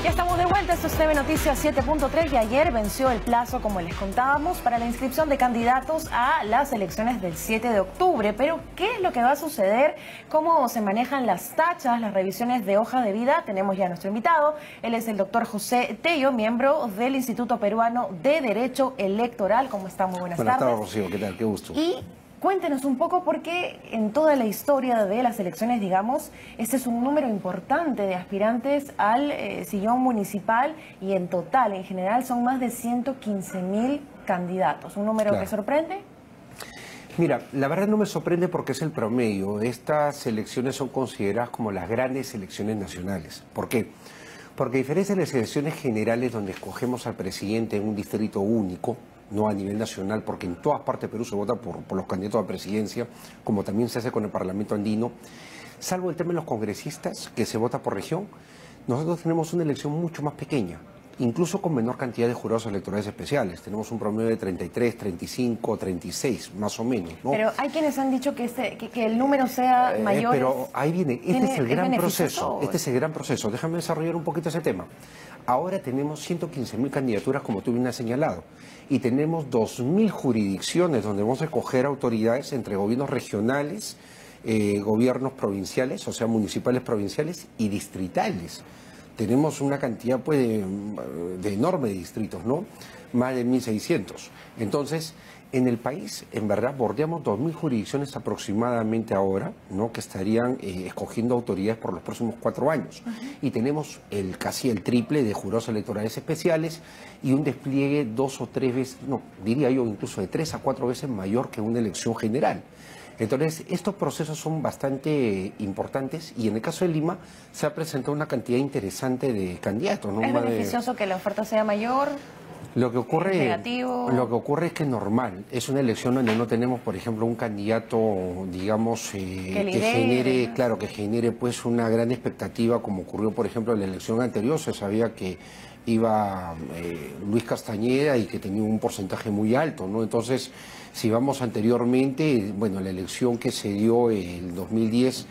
Ya estamos de vuelta, esto es TV Noticias 7.3 y ayer venció el plazo, como les contábamos, para la inscripción de candidatos a las elecciones del 7 de octubre. Pero, ¿qué es lo que va a suceder? ¿Cómo se manejan las tachas, las revisiones de hoja de vida? Tenemos ya a nuestro invitado. Él es el doctor José Tello, miembro del Instituto Peruano de Derecho Electoral. ¿Cómo está? Muy buenas tardes. Buenas tardes, Rocío. ¿Qué tal? Qué gusto. Y cuéntenos un poco por qué en toda la historia de las elecciones, digamos, este es un número importante de aspirantes al sillón municipal y en total, en general, son más de 115.000 candidatos. ¿Un número que sorprende? Mira, la verdad no me sorprende porque es el promedio. Estas elecciones son consideradas como las grandes elecciones nacionales. ¿Por qué? Porque a diferencia de las elecciones generales donde escogemos al presidente en un distrito único, no a nivel nacional, porque en todas partes de Perú se vota por los candidatos a presidencia, como también se hace con el Parlamento andino, salvo el tema de los congresistas, que se vota por región, nosotros tenemos una elección mucho más pequeña, incluso con menor cantidad de jurados electorales especiales. Tenemos un promedio de 33, 35, 36, más o menos, ¿no? Pero hay quienes han dicho que el número sea mayor. Pero ahí viene, este es el gran proceso, este es el gran proceso. Déjame desarrollar un poquito ese tema. Ahora tenemos 115.000 candidaturas, como tú bien has señalado, y tenemos 2.000 jurisdicciones donde vamos a escoger autoridades entre gobiernos regionales, gobiernos provinciales, o sea, municipales, provinciales y distritales. Tenemos una cantidad pues, de enormes distritos, ¿no? Más de 1.600. Entonces, en el país, en verdad, bordeamos 2.000 jurisdicciones aproximadamente ahora, ¿no? Que estarían escogiendo autoridades por los próximos 4 años. Y tenemos casi el triple de jurados electorales especiales y un despliegue 2 o 3 veces, no, diría yo incluso de 3 a 4 veces mayor que una elección general. Entonces, estos procesos son bastante importantes y en el caso de Lima se ha presentado una cantidad interesante de candidatos, ¿no? ¿Es beneficioso que la oferta sea mayor? Lo que ocurre es que es normal. Es una elección donde no tenemos, por ejemplo, un candidato, digamos, que genere pues una gran expectativa, como ocurrió, por ejemplo, en la elección anterior. Se sabía que iba Luis Castañeda y que tenía un porcentaje muy alto, ¿no? Entonces, si vamos anteriormente, bueno, la elección que se dio en el 2010,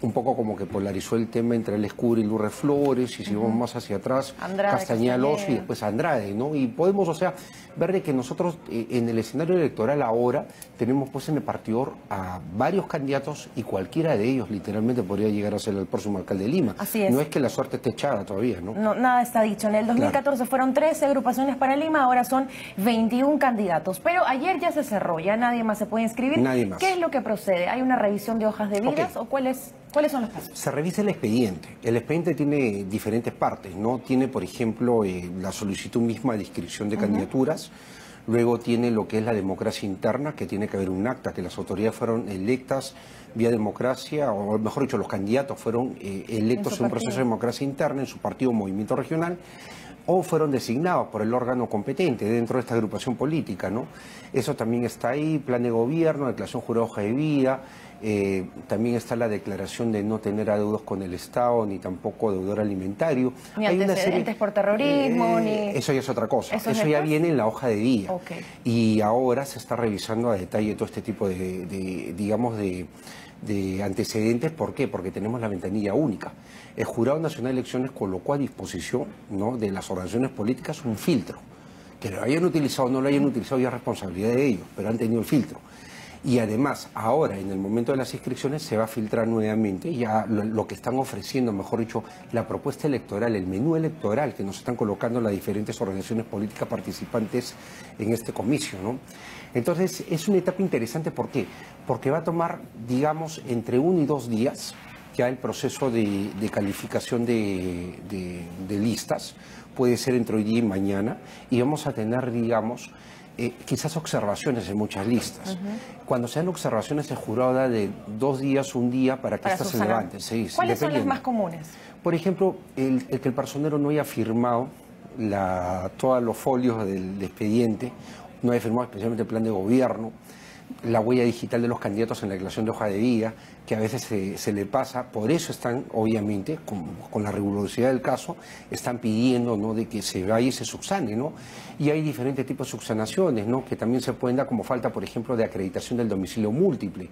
un poco como que polarizó el tema entre Alex Cura y Lourdes Flores, y si vamos más hacia atrás, Castañeda Alonso y después Andrade, ¿no? Y podemos, o sea, ver de que nosotros en el escenario electoral ahora tenemos pues en el partidor a varios candidatos y cualquiera de ellos literalmente podría llegar a ser el próximo alcalde de Lima. Así es. No es que la suerte esté echada todavía, ¿no? No, nada está dicho. En el 2014 fueron 13 agrupaciones para Lima, ahora son 21 candidatos. Pero ayer ya se cerró, ya nadie más se puede inscribir. Nadie más. ¿Qué es lo que procede? ¿Hay una revisión de hojas de vidas o cuáles son los pasos? Se revisa el expediente. El expediente tiene diferentes partes, ¿no? Tiene, por ejemplo, la solicitud misma de inscripción de candidaturas. Luego tiene lo que es la democracia interna, que tiene que haber un acta, que las autoridades fueron electas vía democracia, o mejor dicho, los candidatos fueron electos en un proceso de democracia interna en su partido o movimiento regional, o fueron designados por el órgano competente dentro de esta agrupación política, ¿no? Eso también está ahí, plan de gobierno, declaración jurada hoja de vida, también está la declaración de no tener adeudos con el Estado, ni tampoco deudor alimentario. Ni antecedentes por terrorismo, ni... Eso ya es otra cosa, eso ya viene en la hoja de vida. Y ahora se está revisando a detalle todo este tipo de antecedentes. ¿Por qué? Porque tenemos la ventanilla única. El Jurado Nacional de Elecciones colocó a disposición, ¿no?, de las organizaciones políticas un filtro. Que lo hayan utilizado o no lo hayan utilizado ya es responsabilidad de ellos, pero han tenido el filtro. Y además, ahora, en el momento de las inscripciones, se va a filtrar nuevamente ya lo que están ofreciendo, mejor dicho, la propuesta electoral, el menú electoral que nos están colocando las diferentes organizaciones políticas participantes en este comicio, ¿no? Entonces, es una etapa interesante. ¿Por qué? Porque va a tomar, digamos, entre 1 y 2 días ya el proceso de calificación de listas. Puede ser entre hoy día y mañana, y vamos a tener, digamos, quizás observaciones en muchas listas. Cuando sean observaciones, el jurado da de 2 días, 1 día para que estas se levanten. Sí, ¿cuáles son las más comunes? Por ejemplo, el que el personero no haya firmado todos los folios del expediente, no haya firmado especialmente el plan de gobierno, la huella digital de los candidatos en la declaración de hoja de vida, que a veces se le pasa. Por eso están, obviamente, con la rigurosidad del caso, están pidiendo, ¿no?, de que se vaya y se subsane, ¿no? Y hay diferentes tipos de subsanaciones, ¿no?, que también se pueden dar como falta, por ejemplo, de acreditación del domicilio múltiple.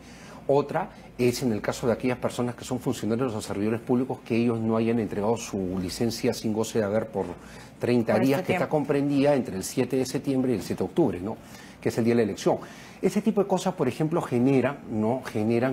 Otra es en el caso de aquellas personas que son funcionarios o servidores públicos que ellos no hayan entregado su licencia sin goce de haber por 30 días, que está comprendida entre el 7 de septiembre y el 7 de octubre, ¿no?, que es el día de la elección. Ese tipo de cosas, por ejemplo, generan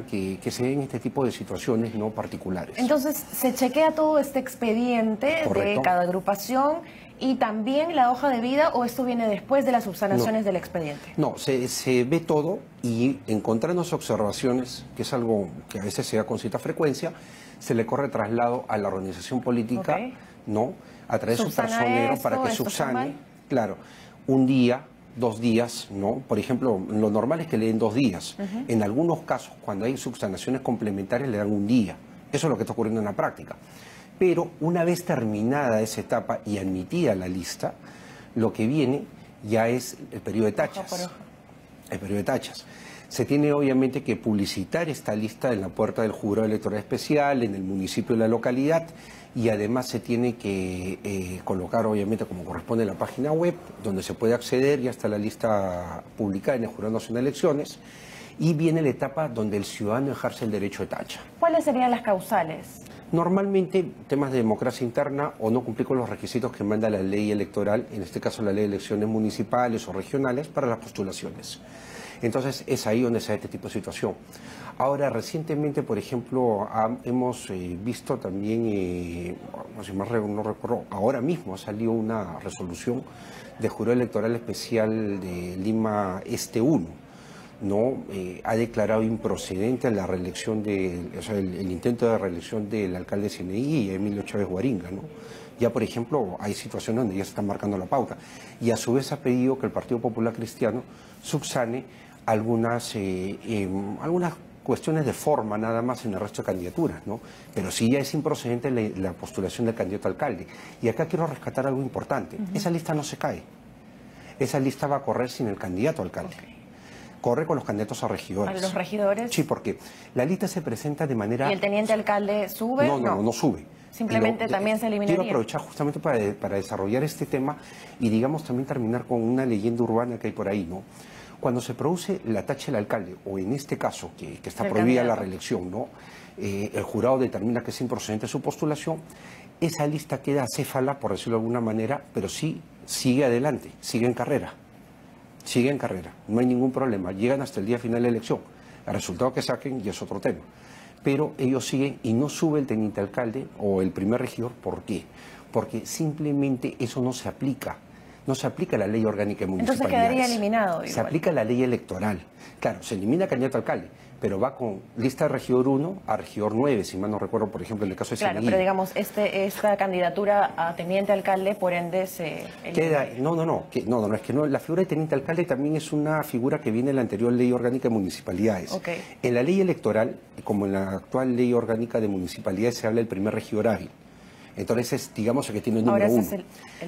que se den este tipo de situaciones no particulares. Entonces, se chequea todo este expediente de cada agrupación y también la hoja de vida, ¿o esto viene después de las subsanaciones del expediente? No, se ve todo y encontrarnos observaciones, que es algo que a veces se da con cierta frecuencia, se le corre traslado a la organización política, ¿no?, a través de su personero para que subsane, claro, un día, 2 días, ¿no? Por ejemplo, lo normal es que le den 2 días. En algunos casos, cuando hay subsanaciones complementarias, le dan 1 día. Eso es lo que está ocurriendo en la práctica. Pero una vez terminada esa etapa y admitida la lista, lo que viene ya es el periodo de tachas. El periodo de tachas. Se tiene obviamente que publicitar esta lista en la puerta del jurado electoral especial, en el municipio de la localidad, y además se tiene que colocar obviamente como corresponde en la página web, donde se puede acceder, ya está la lista publicada en el Jurado Nacional de Elecciones, y viene la etapa donde el ciudadano ejerce el derecho de tacha. ¿Cuáles serían las causales? Normalmente temas de democracia interna o no cumplir con los requisitos que manda la ley electoral, en este caso la ley de elecciones municipales o regionales, para las postulaciones. Entonces es ahí donde se da este tipo de situación. Ahora, recientemente, por ejemplo, hemos visto también, no recuerdo, ahora mismo ha salido una resolución del Jurado Electoral Especial de Lima Este 1, ¿no? Ha declarado improcedente la reelección el intento de reelección del alcalde de Cieneguilla, Emilio Chávez Guaringa, ¿no? Ya, por ejemplo, hay situaciones donde ya se está marcando la pauta. Y a su vez ha pedido que el Partido Popular Cristiano subsane algunas cuestiones de forma nada más en el resto de candidaturas, ¿no? Pero sí ya es improcedente la postulación del candidato a alcalde. Y acá quiero rescatar algo importante. Esa lista no se cae. Esa lista va a correr sin el candidato a alcalde. Corre con los candidatos a regidores. ¿A los regidores? Sí, porque la lista se presenta de manera... ¿Y el teniente alcalde sube? No sube. Simplemente también se eliminaría. Quiero aprovechar justamente para desarrollar este tema y, digamos, también terminar con una leyenda urbana que hay por ahí, ¿no? Cuando se produce la tacha del alcalde, o en este caso, que está prohibida la reelección, ¿no? El jurado determina que es improcedente su postulación, esa lista queda acéfala, por decirlo de alguna manera, pero sí sigue adelante, sigue en carrera. Sigue en carrera, no hay ningún problema, llegan hasta el día final de la elección. El resultado que saquen ya es otro tema. Pero ellos siguen y no sube el teniente alcalde o el primer regidor. ¿Por qué? Porque simplemente eso no se aplica. No se aplica la ley orgánica de municipalidades. Entonces quedaría eliminado. Igual. Se aplica la ley electoral. Claro, se elimina candidato a alcalde, pero va con lista de regidor 1 a regidor 9, si mal no recuerdo, por ejemplo, en el caso de Claro, Cieneguilla. pero digamos, esta candidatura a teniente alcalde, por ende, se queda. No, es que no. La figura de teniente alcalde también es una figura que viene en la anterior ley orgánica de municipalidades. Okay. En la ley electoral, como en la actual ley orgánica de municipalidades, se habla del primer regidor hábil. Entonces, digamos que tiene el número 1.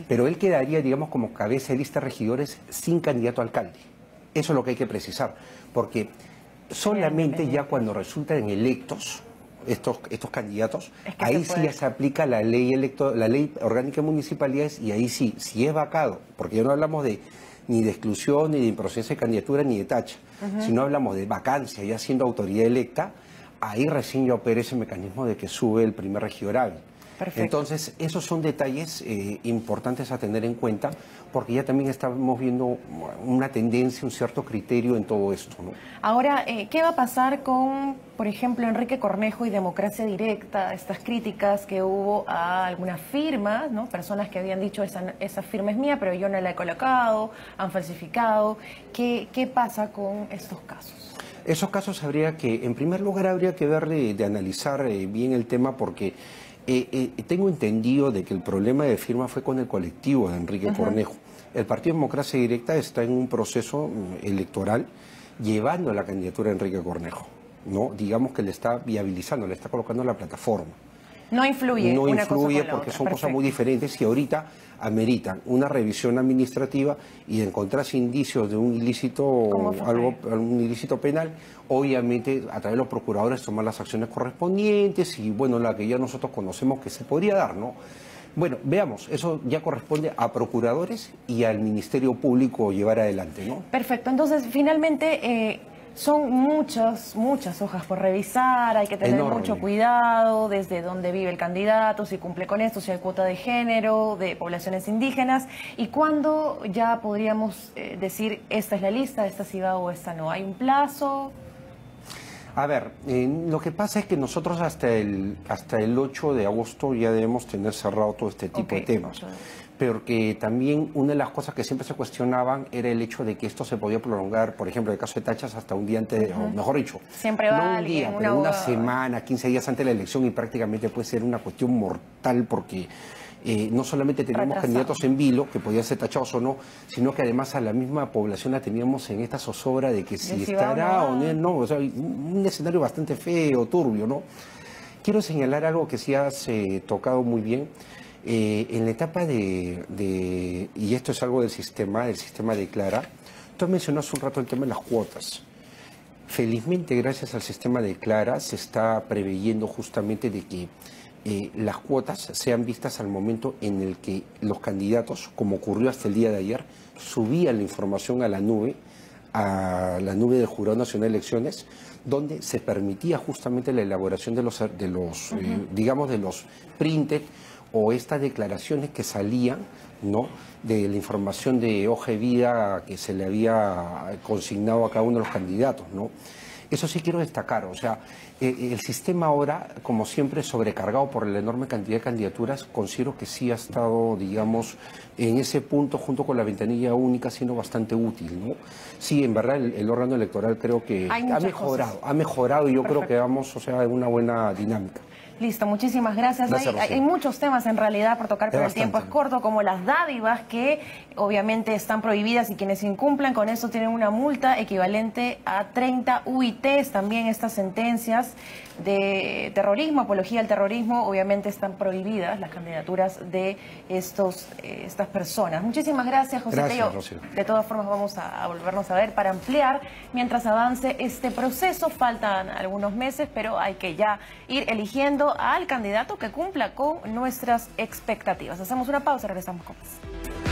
Pero él quedaría, digamos, como cabeza de lista de regidores sin candidato a alcalde. Eso es lo que hay que precisar, porque solamente ya cuando resultan electos estos candidatos, ahí sí ya se aplica la ley orgánica de municipalidades, y ahí sí, si es vacado, porque ya no hablamos ni de exclusión, ni de improcedencia de candidatura, ni de tacha, sino hablamos de vacancia ya siendo autoridad electa, ahí recién ya opera ese mecanismo de que sube el primer regidor hábil. Perfecto. Entonces, esos son detalles importantes a tener en cuenta, porque ya también estamos viendo una tendencia, un cierto criterio en todo esto, ¿no? Ahora, ¿qué va a pasar con, por ejemplo, Enrique Cornejo y Democracia Directa? Estas críticas que hubo a algunas firmas, ¿no? Personas que habían dicho esa firma es mía, pero yo no la he colocado, han falsificado. ¿Qué pasa con estos casos? Esos casos en primer lugar, habría que ver de analizar bien el tema, porque tengo entendido de que el problema de firma fue con el colectivo de Enrique Cornejo. El Partido Democracia Directa está en un proceso electoral llevando la candidatura de Enrique Cornejo, ¿no? Digamos que le está viabilizando, le está colocando la plataforma. No influye. No una influye cosa con porque la son otra. cosas muy diferentes y ahorita ameritan una revisión administrativa y de encontrarse indicios de un ilícito, un ilícito penal, obviamente a través de los procuradores tomar las acciones correspondientes y bueno, la que ya nosotros conocemos que se podría dar, ¿no? Bueno, veamos, eso ya corresponde a procuradores y al Ministerio Público llevar adelante, ¿no? Perfecto, entonces finalmente son muchas hojas por revisar, hay que tener mucho cuidado desde dónde vive el candidato, si cumple con esto, si hay cuota de género, de poblaciones indígenas, y cuándo ya podríamos decir esta es la lista, esta sí va o esta no. ¿Hay un plazo? A ver, lo que pasa es que nosotros hasta el 8 de agosto ya debemos tener cerrado todo este tipo de temas. Pero que también una de las cosas que siempre se cuestionaban era el hecho de que esto se podía prolongar, por ejemplo, en el caso de Tachas, hasta un día antes, o mejor dicho, siempre va no un día, pero una semana, 15 días antes de la elección, y prácticamente puede ser una cuestión mortal porque no solamente teníamos candidatos en vilo, que podían ser tachados o no, sino que además a la misma población la teníamos en esta zozobra de que si estará o no, o sea, un escenario bastante feo, turbio, ¿no? Quiero señalar algo que sí has tocado muy bien. En la etapa y esto es algo del sistema de Clara, tú mencionaste un rato el tema de las cuotas. Felizmente, gracias al sistema de Clara, se está preveyendo justamente de que las cuotas sean vistas al momento en el que los candidatos, como ocurrió hasta el día de ayer, subían la información a la nube del Jurado Nacional de Elecciones, donde se permitía justamente la elaboración de los printed o estas declaraciones que salían, ¿no?, de la información de hoja de vida que se le había consignado a cada uno de los candidatos, ¿no? Eso sí quiero destacar, o sea, el sistema ahora, como siempre, sobrecargado por la enorme cantidad de candidaturas, considero que sí ha estado, digamos, en ese punto, junto con la ventanilla única, siendo bastante útil, ¿no? Sí, en verdad, el órgano electoral creo que ha mejorado y yo creo que vamos, o sea, en una buena dinámica. Listo, muchísimas gracias. Hay muchos temas en realidad por tocar, pero el tiempo es corto, como las dádivas que obviamente están prohibidas y quienes incumplan con eso tienen una multa equivalente a 30 UITs. También estas sentencias de terrorismo, apología al terrorismo, obviamente están prohibidas las candidaturas de estas personas. Muchísimas gracias, José Tello. De todas formas vamos a volvernos a ver para ampliar mientras avance este proceso. Faltan algunos meses, pero hay que ya ir eligiendo al candidato que cumpla con nuestras expectativas. Hacemos una pausa, regresamos con más.